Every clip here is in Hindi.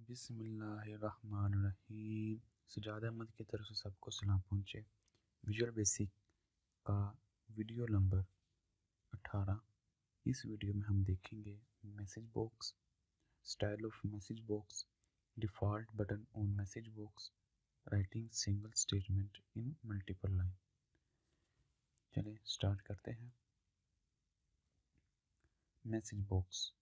बिस्मिल्लाहिर्रहमानिर्रहीम। सजाद अहमद की तरफ से सबको सलाम पहुँचे। विजुअल बेसिक का वीडियो नंबर 18। इस वीडियो में हम देखेंगे message box, style of message box, default button on message box, writing single statement in multiple line. चलिए स्टार्ट करते हैं। Message box.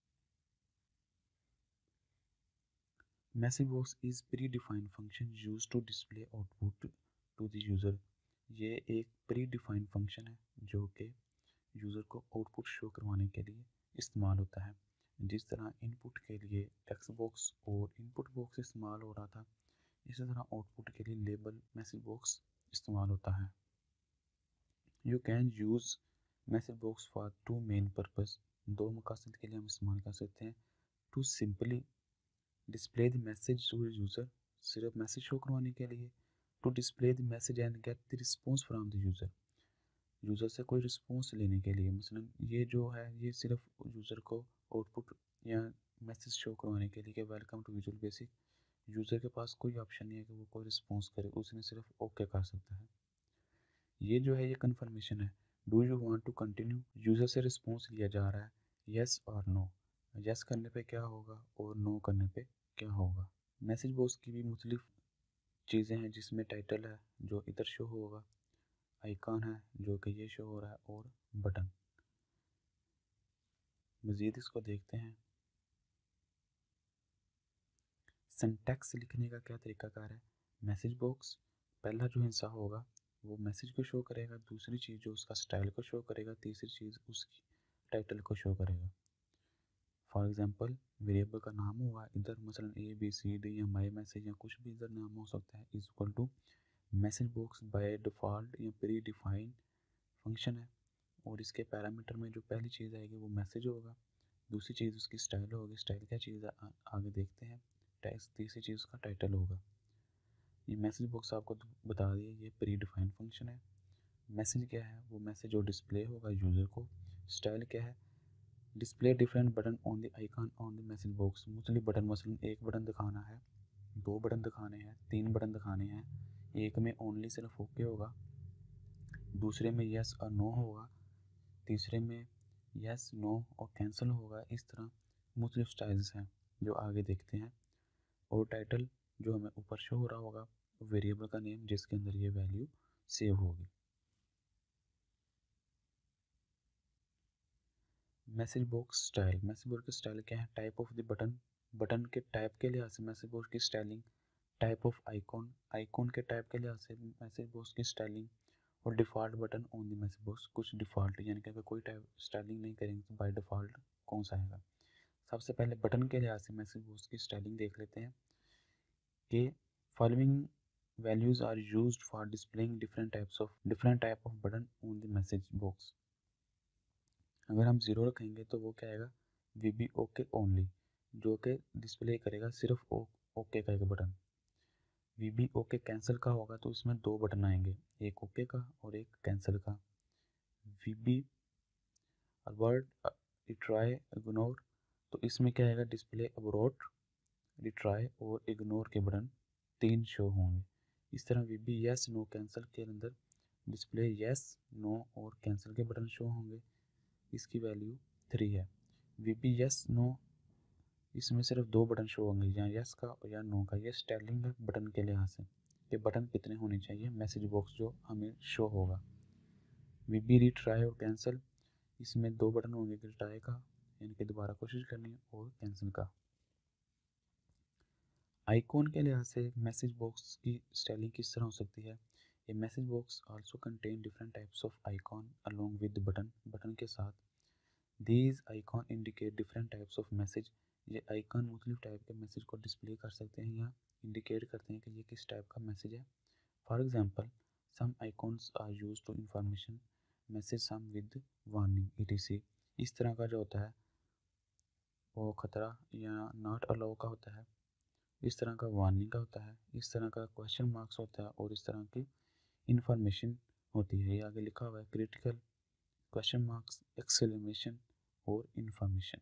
Message box is predefined function use to display output to the user. ये एक प्री डिफाइंड फंक्शन है जो कि यूज़र को आउटपुट शो करवाने के लिए इस्तेमाल होता है। जिस तरह इनपुट के लिए टेक्स्ट बॉक्स और इनपुट बॉक्स इस्तेमाल हो रहा था, इसी तरह आउटपुट के लिए लेबल मैसेज बॉक्स इस्तेमाल होता है। You can use message box for two main purpose. दो मकसद के लिए हम इस्तेमाल कर सकते हैं। To simply display the message to user, सिर्फ मैसेज शो करवाने के लिए। To display the message and get the response from the user, user से कोई रिस्पॉन्स लेने के लिए। मसलन ये जो है ये सिर्फ यूज़र को आउटपुट या मैसेज शो करवाने के लिए कि welcome to visual basic. User के पास कोई ऑप्शन नहीं है कि वो कोई रिस्पॉन्स करे, उसने सिर्फ ओके कर सकता है। ये जो है ये कन्फर्मेशन है। Do you want to continue, user से रिस्पॉन्स लिया जा रहा है, येस और नो। येस करने पे क्या होगा और नो करने पे क्या होगा। मैसेज बॉक्स की भी मुख्तलिफ चीज़ें हैं जिसमें टाइटल है जो इधर शो होगा, आइकॉन है जो कि ये शो हो रहा है, और बटन। मज़ीद इसको देखते हैं। सिंटैक्स लिखने का क्या तरीकाकार है। मैसेज बॉक्स, पहला जो हिस्सा होगा वो मैसेज को शो करेगा, दूसरी चीज़ जो उसका स्टाइल को शो करेगा, तीसरी चीज़ उसकी टाइटल को शो करेगा। फॉर एग्जांपल वेरिएबल का नाम हुआ इधर, मसलन ABCD या माई मैसेज या कुछ भी इधर नाम हो सकता है, is equal to message box by default या प्री डिफाइंड फंक्शन है। और इसके पैरामीटर में जो पहली चीज़ आएगी वो मैसेज होगा, दूसरी चीज़ उसकी स्टाइल होगी। स्टाइल क्या चीज़ है आगे देखते हैं। तीसरी चीज़ उसका टाइटल होगा। ये मैसेज बॉक्स आपको बता दिए, ये प्री डिफाइंड फंक्शन है। मैसेज क्या है, वो मैसेज जो डिस्प्ले होगा यूज़र को। स्टाइल क्या है, display different button on the icon on the message box. मुख्तलिफ बटन, मसलन एक बटन दिखाना है, दो बटन दिखाने हैं, तीन बटन दिखाने हैं। एक में ओनली सिर्फ ओके होगा, दूसरे में येस और नो होगा, तीसरे में यस नो और कैंसिल होगा। इस तरह मुख्तलिफ स्टाइल्स हैं जो आगे देखते हैं। और टाइटल जो हमें ऊपर शो हो रहा होगा वेरिएबल का नेम जिसके अंदर ये वैल्यू सेव होगी। Message box style. Message box की स्टाइल क्या है। Type of the button, button के टाइप के लिहाज से मैसेज बॉक्स की styling. Type of icon, icon के टाइप के लिहाज से मैसेज बॉक्स की स्टाइलिंग। और default button on the message box, कुछ डिफ़ॉल्ट यानी कि अगर कोई टाइप स्टाइलिंग नहीं करेंगे तो बाय डिफ़ॉल्ट कौन सा आएगा। सबसे पहले बटन के लिहाज से मैसेज बॉक्स की स्टाइलिंग देख लेते हैं कि following values are used for displaying different type of button on the message box. अगर हम ज़ीरो रखेंगे तो वो क्या आएगा, VB ओके ओनली, जो कि डिस्प्ले करेगा सिर्फ ओके का एक बटन। VB ओके कैंसिल का होगा तो इसमें दो बटन आएंगे, एक ओके का और एक कैंसिल का। VB अबॉर्ट, रिट्राई, इग्नोर, तो इसमें क्या आएगा, डिस्प्ले अबॉर्ट, रिट्राई और इग्नोर के बटन तीन शो होंगे। इस तरह VB यस नो कैंसिल के अंदर डिस्प्ले यस नो और कैंसिल के बटन शो होंगे। इसकी वैल्यू 3 है। VB यस नो, इसमें सिर्फ दो बटन शो होंगे, या यस का या नो का। ये स्टाइलिंग है बटन के लिहाज से कि बटन कितने होने चाहिए मैसेज बॉक्स जो हमें शो होगा। VB रिट्राई और कैंसिल, इसमें दो बटन होंगे, रिट्राई का यानी कि दोबारा कोशिश करनी और कैंसिल का। आइकॉन के लिहाज से मैसेज बॉक्स की स्टाइलिंग किस तरह हो सकती है। ये message box also contain different types of icon along with button, button के साथ। These icon indicate different types of message. ये आइकॉन मुख्तलिफ टाइप के मैसेज को डिस्प्ले कर सकते हैं या इंडिकेट करते हैं कि ये किस टाइप का मैसेज है। For example some icons are use to information message, some with warning etc। इस तरह का जो होता है वो खतरा या नॉट अलाउ का होता है, इस तरह का वार्निंग का होता है, इस तरह का क्वेश्चन मार्क्स होता है, और इस तरह की इंफॉर्मेशन होती है। ये आगे लिखा हुआ है क्रिटिकल, क्वेश्चन मार्क्स, एक्सक्लेमेशन और इंफॉर्मेशन।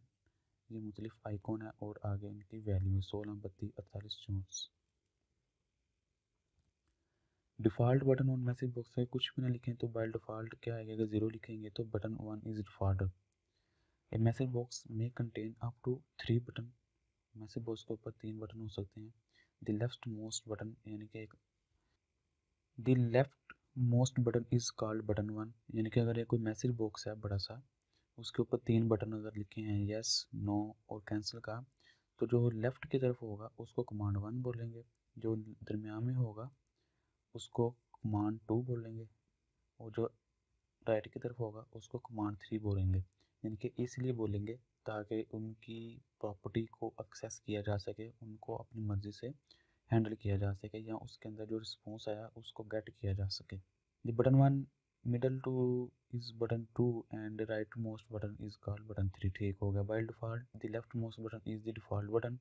ये मुख्तलिफ आइकॉन है और आगे इनकी वैल्यू है 16, 32, 48, 64। Default button on message box में कुछ भी ना लिखें तो बाय डिफ़ॉल्ट क्या आएगा, अगर 0 लिखेंगे तो button 1 is default. A message box में contain up to 3 button. Message box के ऊपर 3 बटन हो सकते हैं। द लेफ्ट मोस्ट बटन यानी कि the left most button is called button 1, यानी कि अगर ये कोई मैसेज बॉक्स है बड़ा सा, उसके ऊपर 3 बटन अगर लिखे हैं यस, नो और कैंसिल का, तो जो लेफ्ट की तरफ होगा उसको कमांड 1 बोलेंगे, जो दरमियान में होगा उसको कमांड 2 बोलेंगे, और जो राइट की तरफ होगा उसको कमांड 3 बोलेंगे। यानी कि इसलिए बोलेंगे ताकि उनकी प्रॉपर्टी को एक्सेस किया जा सके, उनको अपनी मर्ज़ी से हैंडल किया जा सके, या उसके अंदर जो रिस्पॉन्स आया उसको गेट किया जा सके। The button 1 middle two is button 2 and right most button is called button 3। ठीक हो गया। By default the left most button is the default button,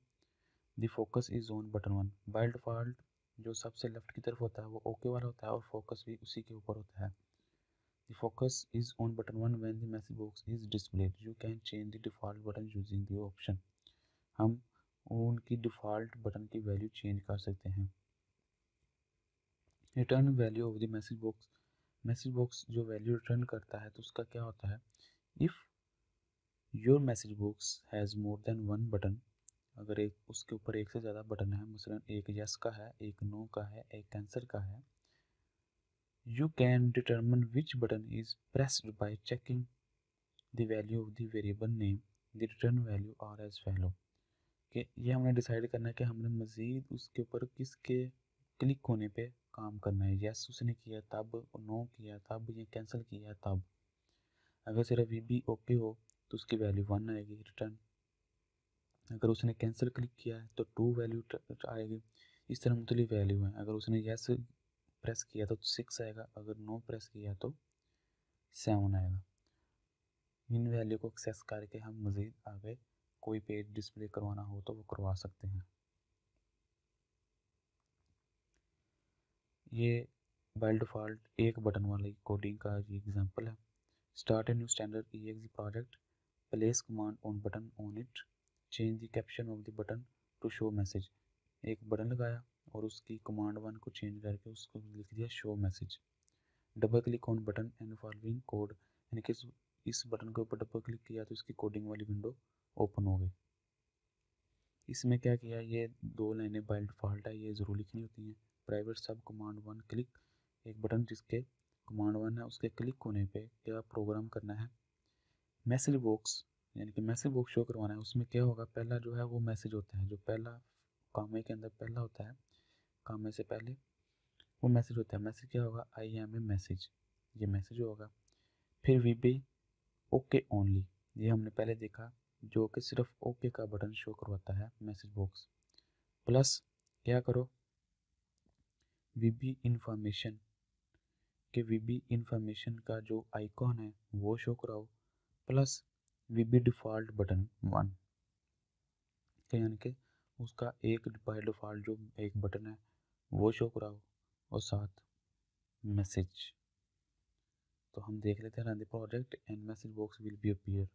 the focus is on button 1। By default जो सबसे लेफ्ट की तरफ होता है वो ओके वाला होता है और फोकस भी उसी के ऊपर होता है। The focus is on button 1 when the message box is displayed. You can change the default button using the option. हम उनकी डिफ़ॉल्ट बटन की वैल्यू चेंज कर सकते हैं। Return value of the message box जो वैल्यू रिटर्न करता है तो उसका क्या होता है, if your message box has more than 1 button, अगर एक उसके ऊपर एक से ज़्यादा बटन है, मसलन एक यस का है, एक नो का है, एक कैंसिल का है, you can determine which button is pressed by checking the value of the variable name, the return value are as follow। कि ये हमने डिसाइड करना है कि हमने मज़ीद उसके ऊपर किसके क्लिक होने पे काम करना है, यस उसने किया तब, नो किया तब, या कैंसिल किया तब। अगर सिर्फ वी बी ओके हो तो उसकी वैल्यू 1 आएगी रिटर्न, अगर उसने कैंसिल क्लिक किया है तो 2 वैल्यू आएगी। इस तरह मुख्तलिफ वैल्यू हैं। अगर उसने यस प्रेस किया तो 6 आएगा, अगर नो प्रेस किया तो 7 आएगा। इन वैल्यू को एक्सेस करके हम मज़ीद आगे कोई पेज डिस्प्ले करवाना हो तो वो करवा सकते हैं। ये बाय डिफ़ॉल्ट एक बटन वाली कोडिंग का ये एग्जांपल है। Start a new standard EXE project, place command on button on it, change the caption of the button to show message. एक बटन लगाया और उसकी कमांड 1 को चेंज करके उसको लिख दिया show message. Double click on button and following code, यानी कि इस बटन के ऊपर डबल क्लिक किया तो इसकी कोडिंग वाली विंडो ओपन हो गई। इसमें क्या किया, ये 2 लाइनें बाय डिफ़ॉल्ट है, ये ज़रूर लिखनी होती हैं। प्राइवेट सब कमांड 1 क्लिक, एक बटन जिसके कमांड 1 है उसके क्लिक होने पे क्या प्रोग्राम करना है, मैसेज बॉक्स यानी कि मैसेज बॉक्स शो करवाना है। उसमें क्या होगा, पहला जो है वो मैसेज होता है, जो पहला कामे के अंदर पहला होता है, कामे से पहले वो मैसेज होता है। मैसेज क्या होगा, आई एम ए मैसेज, ये मैसेज होगा। फिर वी बी ओके ओनली, ये हमने पहले देखा, जो कि सिर्फ ओके का बटन शो करवाता है मैसेज बॉक्स। प्लस क्या करो, वीबी इंफॉर्मेशन के वीबी इंफॉर्मेशन का जो आइकॉन है वो शो कराओ, प्लस वीबी डिफ़ॉल्ट बटन 1 के, यानी कि उसका एक बाय डिफ़ॉल्ट जो एक बटन है वो शो कराओ और साथ मैसेज। तो हम देख लेते हैं, run the project and message box will be appear.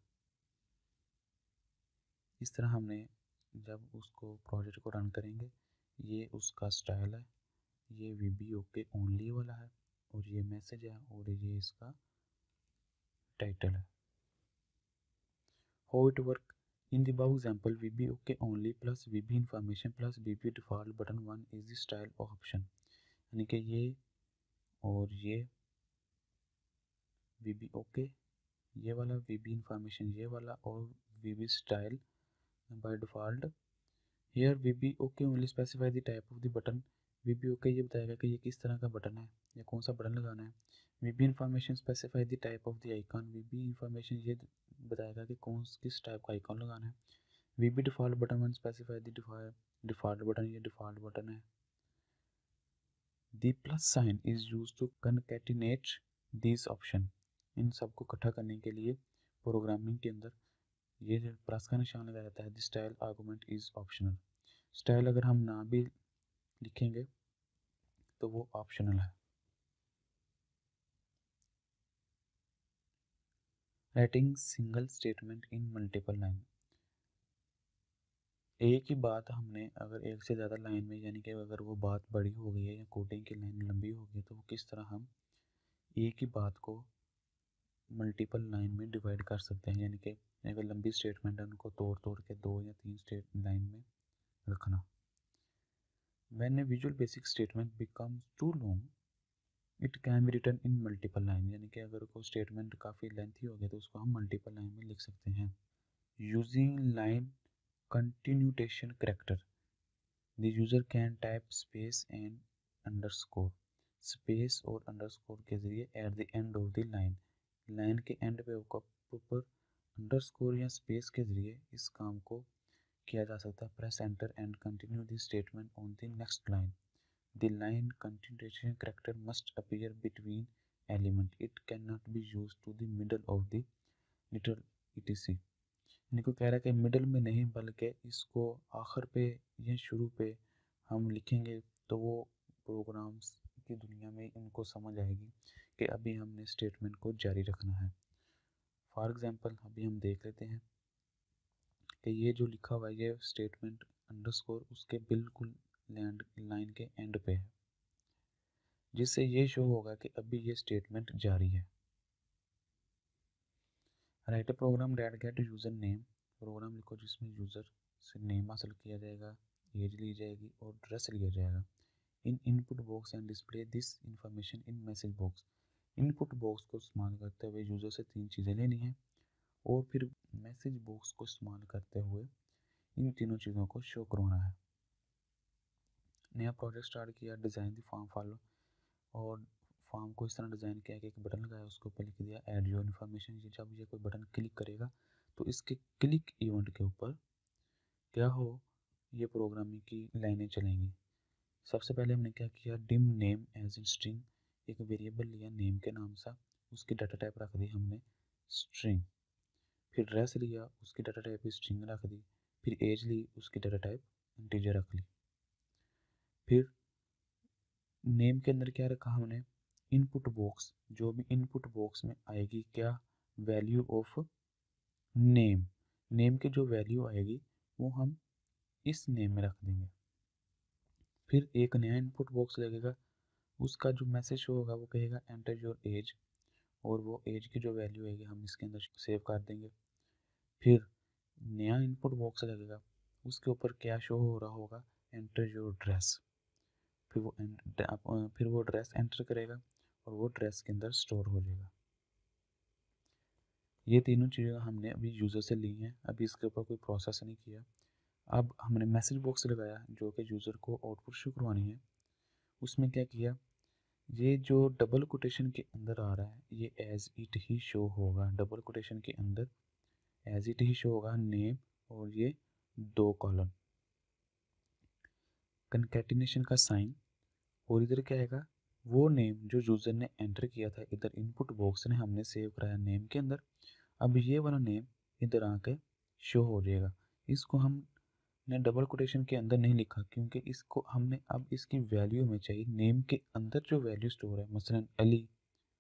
इस तरह हमने जब उसको प्रोजेक्ट को रन करेंगे, ये उसका स्टाइल है, ये वीबी ओके ओनली वाला है, और ये मैसेज है, और ये इसका टाइटल है। How it work? In the above example, VB OK only plus VB information plus VB default button 1 is the style option। यानी कि ये और ये VB OK, ये वाला VB information ये वाला, और VB style by default। Here VB OK only specify the type of the button। VB OK ये बताएगा कि ये किस तरह का बटन है या कौन सा बटन लगाना है। VB information specify the type of the icon। VB information ये बताएगा कि किस टाइप का आइकॉन लगाना है। VB default button 1 specify the default button, ये डिफ़ॉल्ट बटन है। The plus sign is use to concatenate this option, इन सबको इकट्ठा करने के लिए प्रोग्रामिंग के अंदर ये जो प्लस का निशान लगाया जाता है। The style argument is optional, style अगर हम ना भी लिखेंगे तो वो ऑप्शनल है। Writing single statement in multiple line, एक ही बात हमने अगर एक से ज़्यादा लाइन में, यानी कि अगर वो बात बड़ी हो गई है या कोडिंग की लाइन लंबी हो गई है, तो वो किस तरह हम एक ही बात को मल्टीपल लाइन में डिवाइड कर सकते हैं। यानी कि अगर लंबी स्टेटमेंट है उनको तोड़ तोड़ के 2 या 3 स्टेट लाइन में रखना। When a visual basic statement becomes too long, it can be written in multiple line। यानी कि अगर कोई स्टेटमेंट काफ़ी लेंथी हो गया तो उसको हम मल्टीपल लाइन में लिख सकते हैं। Using line continuation character, the user can type space and underscore. Space और अंडरस्कोर के ज़रिए at the end of the line, line के एंड पे ऊपर अंडरस्कोर या स्पेस के ज़रिए इस काम को किया जा सकता है। Press enter and continue the statement on the next line. The line continuation character must appear between element. It cannot be used to the middle of the literal etc। यानी को कह रहा है कि मिडल में नहीं बल्कि इसको आखिर पे या शुरू पे हम लिखेंगे तो वो प्रोग्राम्स की दुनिया में इनको समझ आएगी कि अभी हमने स्टेटमेंट को जारी रखना है। फॉर एग्जांपल अभी हम देख लेते हैं कि ये जो लिखा हुआ है ये स्टेटमेंट अंडरस्कोर उसके बिल्कुल लाइन के एंड पे है, जिससे ये शो होगा कि अभी ये स्टेटमेंट जारी है। Write a program that get user name, program लिखो जिसमें यूज़र से नेम हासिल किया जाएगा, एज ली जाएगी और ड्रेस लिया जाएगा। In input box and display this information in message box. Input box को इस्तेमाल करते हुए यूज़र से 3 चीज़ें लेनी है और फिर मैसेज बॉक्स को इस्तेमाल करते हुए इन तीनों चीज़ों को शो करवाना है। नया प्रोजेक्ट स्टार्ट किया, डिज़ाइन दी फॉर्म फॉलो, और फॉर्म को इस तरह डिज़ाइन किया कि एक बटन लगाया उसके ऊपर लिख दिया ऐड योर इन्फॉर्मेशन। ये जब ये कोई बटन क्लिक करेगा तो इसके क्लिक इवेंट के ऊपर क्या हो, ये प्रोग्रामिंग की लाइनें चलेंगी। सबसे पहले हमने क्या किया, dim name as in string, एक वेरिएबल लिया नेम के नाम सा, उसकी डाटा टाइप रख दी हमने स्ट्रिंग। फिर ड्रेस लिया, उसकी डाटा टाइप स्ट्रिंग रख दी। फिर एज ली, उसकी डाटा टाइप इंटीजर रख ली। फिर नेम के अंदर क्या रखा हमने, इनपुट बॉक्स, जो भी इनपुट बॉक्स में आएगी क्या, वैल्यू ऑफ नेम, नेम की जो वैल्यू आएगी वो हम इस नेम में रख देंगे। फिर एक नया इनपुट बॉक्स लगेगा, उसका जो मैसेज शो होगा वो कहेगा एंटर योर एज, और वो एज की जो वैल्यू आएगी हम इसके अंदर सेव कर देंगे। फिर नया इनपुट बॉक्स लगेगा, उसके ऊपर क्या शो हो रहा होगा, एंटर योर ड्रेस। फिर वो ड्रेस एंटर करेगा और वो ड्रेस के अंदर स्टोर हो जाएगा। ये तीनों चीज़ें हमने अभी यूज़र से ली हैं, अभी इसके ऊपर कोई प्रोसेस नहीं किया। अब हमने मैसेज बॉक्स लगाया जो कि यूज़र को आउटपुट शो करवानी है। उसमें क्या किया, ये जो डबल कोटेशन के अंदर आ रहा है ये एज इट ही शो होगा, डबल कोटेशन के अंदर एज इट ही शो होगा नेम और ये 2 कॉलम। कंकैटिनेशन का साइन, और इधर क्या आएगा, वो नेम जो यूज़र ने एंटर किया था इधर इनपुट बॉक्स ने हमने सेव कराया नेम के अंदर, अब ये वाला नेम इधर आके शो हो जाएगा। इसको हमने डबल कोटेशन के अंदर नहीं लिखा क्योंकि इसको हमने अब इसकी वैल्यू में चाहिए, नेम के अंदर जो वैल्यू स्टोर है, मसलन अली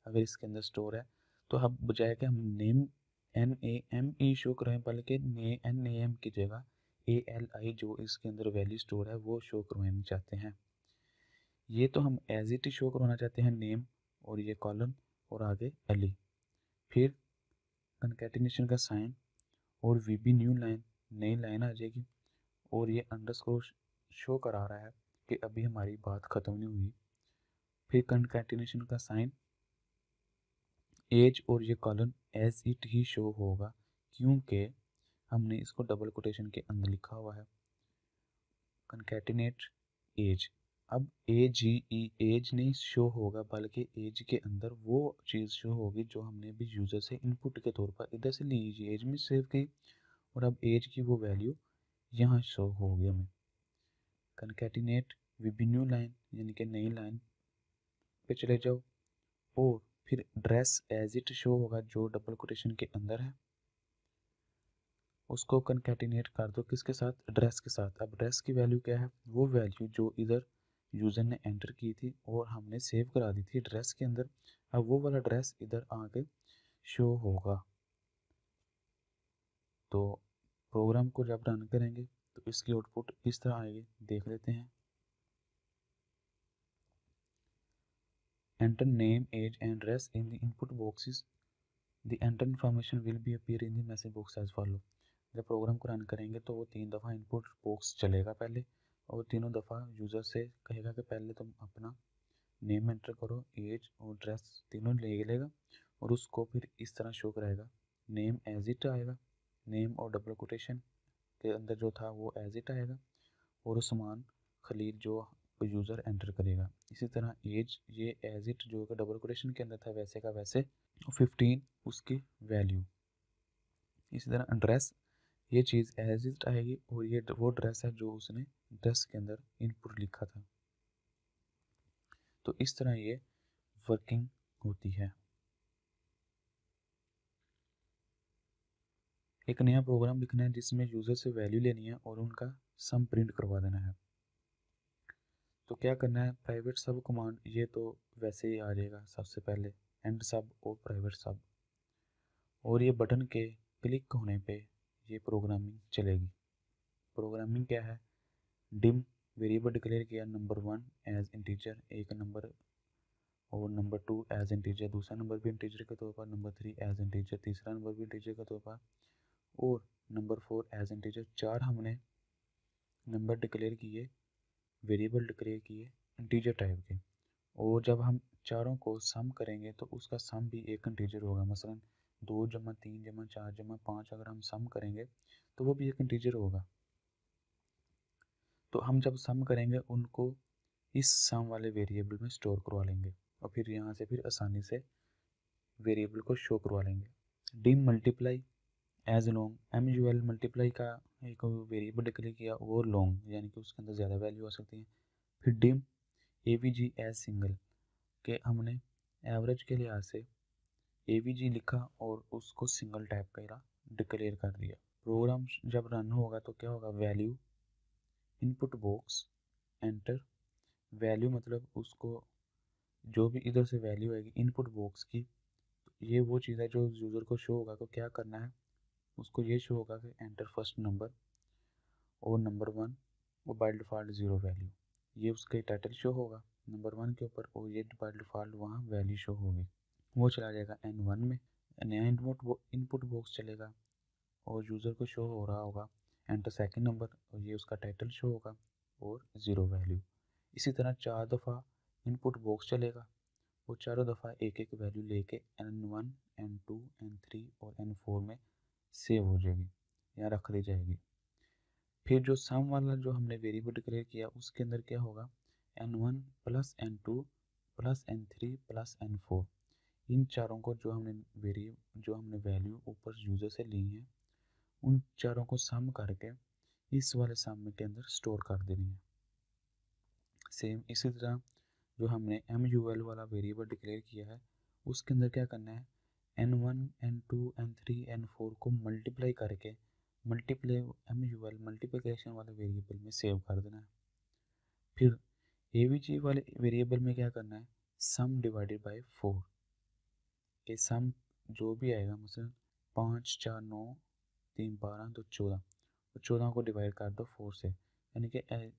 अगर इसके अंदर स्टोर है तो हम बजाय कि हम नेम NAME शो कराएं बल्कि NAM की जगह ALI जो इसके अंदर वैल्यू स्टोर है वो शो करवाना चाहते हैं। ये तो हम एज इट शो करवाना चाहते हैं नेम और ये कॉलम और आगे अली। फिर कंकैटिनेशन का साइन और VB न्यू लाइन, नई लाइन आ जाएगी, और ये अंडरस्कोर शो करा रहा है कि अभी हमारी बात ख़त्म नहीं हुई। फिर कंकैटिनेशन का साइन, एज और ये कॉलम एज इट ही शो होगा क्योंकि हमने इसको डबल कोटेशन के अंदर लिखा हुआ है। कंकैटिनेट एज, अब एज नहीं शो होगा बल्कि एज के अंदर वो चीज़ शो होगी जो हमने भी यूज़र से इनपुट के तौर पर इधर से ली, एज में सेव की, और अब एज की वो वैल्यू यहाँ शो होगी हमें। कंकैटिनेट विद न्यू लाइन, यानी कि नई लाइन पे चले जाओ, और फिर ड्रेस एज इट शो होगा जो डबल कोटेशन के अंदर है, उसको कंकैटिनेट कर दो किसके साथ, ड्रेस के साथ। अब ड्रेस की वैल्यू क्या है, वो वैल्यू जो इधर यूज़र ने एंटर की थी और हमने सेव करा दी थी ड्रेस के अंदर, अब वो वाला ड्रेस इधर आके शो होगा। तो प्रोग्राम को जब रन करेंगे तो इसकी आउटपुट इस तरह आएगी, देख लेते हैं। Enter name, age and address in the input boxes, the enter information will be appear in the message box as follow. जब प्रोग्राम को रन करेंगे तो वो 3 दफ़ा इनपुट बॉक्स चलेगा पहले, और तीनों दफ़ा यूज़र से कहेगा कि पहले तुम अपना नेम एंटर करो, एज और ड्रेस तीनों ले लेगा, और उसको फिर इस तरह शो कराएगा। नेम एज इट आएगा, नेम और डबल कोटेशन के अंदर जो था वो एज इट आएगा, और उस्मान खलील जो यूज़र एंटर करेगा। इसी तरह एज ये एज इट जो कि डबल कोटेशन के अंदर था वैसे का वैसे, 15 उसकी वैल्यू। इसी तरह ड्रेस ये चीज़ एज इट आएगी, और ये वो ड्रेस है जो उसने ड्रेस के अंदर इनपुट लिखा था। तो इस तरह ये वर्किंग होती है। एक नया प्रोग्राम लिखना है जिसमें यूज़र से वैल्यू लेनी है और उनका सम प्रिंट करवा देना है। तो क्या करना है, प्राइवेट सब कमांड ये तो वैसे ही आ जाएगा सबसे पहले, एंड सब और प्राइवेट सब, और ये बटन के क्लिक होने पे ये प्रोग्रामिंग चलेगी। प्रोग्रामिंग क्या है, डिम वेरिएबल डिक्लेयर किया नंबर 1 एज इंटीजर एक नंबर, और नंबर 2 एज इंटीजर दूसरा नंबर भी इंटीजर के तौर पर, नंबर 3 एज इंटीजर तीसरा नंबर भी इंटीजर के तौर पर, और नंबर 4 एज इंटीजर। 4 हमने नंबर डिक्लेयर किए, वेरिएबल डिक्लेयर किए इंटीजर टाइप के, और जब हम चारों को सम करेंगे तो उसका सम भी एक इंटीजर होगा। मसलन 2 जमा 3 जमा 4 जमा 5 अगर हम सम करेंगे तो वो भी एक इंटीजर होगा। तो हम जब सम करेंगे उनको इस सम वाले वेरिएबल में स्टोर करवा लेंगे, और फिर यहाँ से फिर आसानी से वेरिएबल को शो करवा लेंगे। Dim multiply as long, M U L multiply का एक वेरिएबल डिक्लेयर किया वो लॉन्ग, यानी कि उसके अंदर ज़्यादा वैल्यू आ सकती है। फिर dim A V G as single के हमने एवरेज के लिहाज से ए वी जी लिखा और उसको सिंगल टाइप का डिक्लेयर कर दिया। प्रोग्राम जब रन होगा तो क्या होगा, value input box enter value, मतलब उसको जो भी इधर से वैल्यू आएगी इनपुट बॉक्स की, ये वो चीज़ है जो यूज़र को शो होगा। तो क्या करना है, उसको ये शो होगा कि एंटर फर्स्ट नंबर, और नंबर 1 वो बाय डिफ़ॉल्ट 0 वैल्यू, ये उसके टाइटल शो होगा नंबर 1 के ऊपर, और ये बाय डिफ़ॉल्ट वहाँ वैल्यू शो होगी। वो चला जाएगा N1 में, नया इनपुट बॉक्स चलेगा, और यूज़र को शो हो रहा होगा एंटर सेकंड नंबर, और ये उसका टाइटल शो होगा, और 0 वैल्यू। इसी तरह 4 दफ़ा इनपुट बॉक्स चलेगा, वो चारों दफ़ा एक एक वैल्यू लेके N1 N2 N3 और N4 में सेव हो जाएगी या रख दी जाएगी। फिर जो सम वाला जो हमने वेरिएबल डिक्लेयर किया उसके अंदर क्या होगा, N1 plus N2 plus N3 plus N4, इन चारों को जो हमने वैल्यू ऊपर यूज़र से ली है उन चारों को सम करके इस वाले सम के अंदर स्टोर कर देनी है। सेम इसी तरह जो हमने MUL वाला वेरिएबल डिक्लेयर किया है उसके अंदर क्या करना है, N1 N2 N3 N4 को मल्टीप्लाई करके MUL मल्टीप्लिकेशन वाले वेरिएबल में सेव कर देना है। फिर AVG वाले वेरिएबल में क्या करना है, सम डिवाइडेड बाय 4 के सम जो भी आएगा, मतलब 5 4 9 3 12 2 14, तो 14 को डिवाइड कर दो 4 से, यानी कि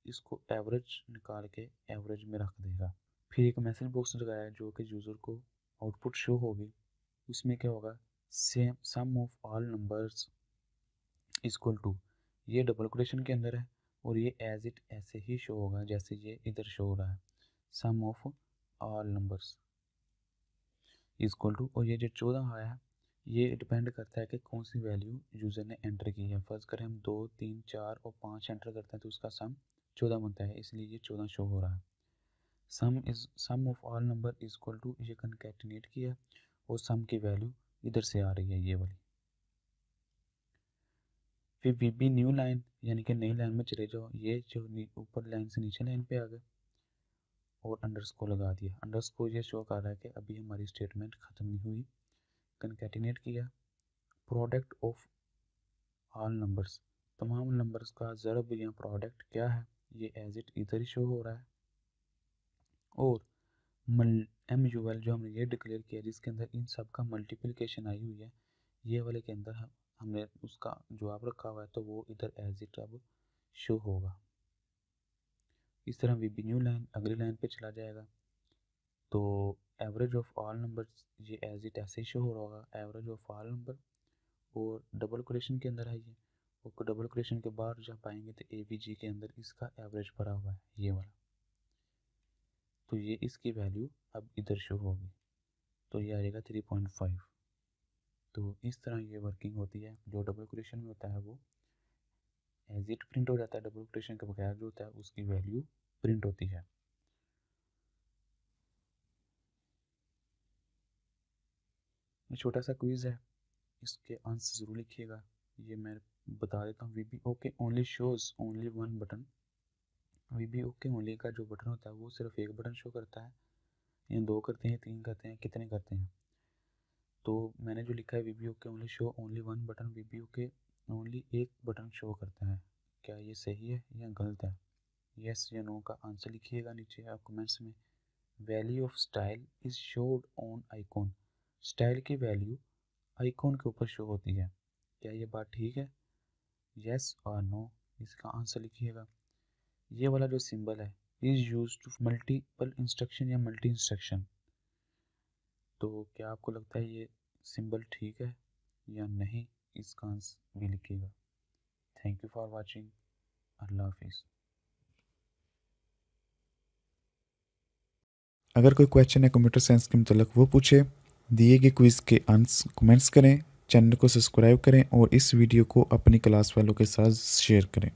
इसको एवरेज निकाल के एवरेज में रख देगा। फिर एक मैसेज बॉक्स लगाया जो कि यूज़र को आउटपुट शो होगी, उसमें क्या होगा, same sum of all numbers equal to, ये डबल कोटेशन के अंदर है, और ये एज इट ऐसे ही शो होगा जैसे ये इधर शो हो रहा है, sum of all numbers equal to, और ये जो 14 आया है ये डिपेंड करता है कि कौन सी वैल्यू यूज़र ने एंटर की है। फर्स्ट करें हम 2 3 4 और 5 एंटर करते हैं तो उसका सम 14 बनता है, इसलिए ये 14 शो हो रहा है। Sum of all number equal to, ये कनकैटिनेट किया और सम की वैल्यू इधर से आ रही है ये वाली। फिर VB न्यू लाइन, यानी कि नई लाइन में चले जाओ, ये जो ऊपर लाइन से नीचे लाइन पे आ गए, और अंडरस्कोर लगा दिया। अंडरस्कोर ये शो कर रहा है कि अभी हमारी स्टेटमेंट ख़त्म नहीं हुई। कनकैटिनेट किया, प्रोडक्ट ऑफ ऑल नंबर्स, तमाम नंबर्स का ज़रब या प्रोडक्ट क्या है, ये एज इट इधर ही शो हो रहा है। और MUL जो हमने ये डिक्लेयर किया जिसके अंदर इन सब का मल्टीप्लिकेशन आई हुई है, ये वाले के अंदर हमने उसका जवाब रखा हुआ है तो वो इधर एज इट अब शो होगा। इस तरह वी बी न्यू लाइन अगली लाइन पे चला जाएगा तो एवरेज ऑफ ऑल नंबर्स ये एज इट ऐसे ही शो हो रहा होगा, एवरेज ऑफ ऑल नंबर, और डबल क्वेश्चन के अंदर है ये, और डबल क्वेश्चन के बाद जब आएंगे तो ए बी जी के अंदर इसका एवरेज भरा हुआ है ये वाला, तो ये इसकी वैल्यू अब इधर शो होगी तो ये आएगा 3.5। तो इस तरह ये वर्किंग होती है। जो डबल क्वेश्चन में होता है वो एज इट प्रिंट हो जाता है, डबल क्वेश्चन के बगैर जो होता है उसकी वैल्यू प्रिंट होती है। ये छोटा सा क्विज है, इसके आंसर ज़रूर लिखिएगा। ये मैं बता देता हूँ। V B OK only shows only one button. V B OK only का जो बटन होता है वो सिर्फ एक बटन शो करता है, या दो करते हैं, तीन करते हैं, कितने करते हैं। तो मैंने जो लिखा है V B OK only show only one button, V B OK only एक बटन शो करता है। क्या ये सही है या गलत है? यस या नो का आंसर लिखिएगा नीचे आप कमेंट्स में। Value of style is showed on icon. Style की वैल्यू आइकॉन के ऊपर शो होती है। क्या ये बात ठीक है? यस और नो इसका आंसर लिखिएगा। ये वाला जो सिंबल है is use to multiple instruction या मल्टी इंस्ट्रक्शन। तो क्या आपको लगता है ये सिंबल ठीक है या नहीं? इसका आंसर भी लिखिएगा। Thank you for watching. अल्लाह हाफिज़। अगर कोई क्वेश्चन है कंप्यूटर साइंस के मतलब वो पूछे, दिए गए क्विज़ के आंसर कमेंट्स करें, चैनल को सब्सक्राइब करें और इस वीडियो को अपनी क्लास वालों के साथ शेयर करें।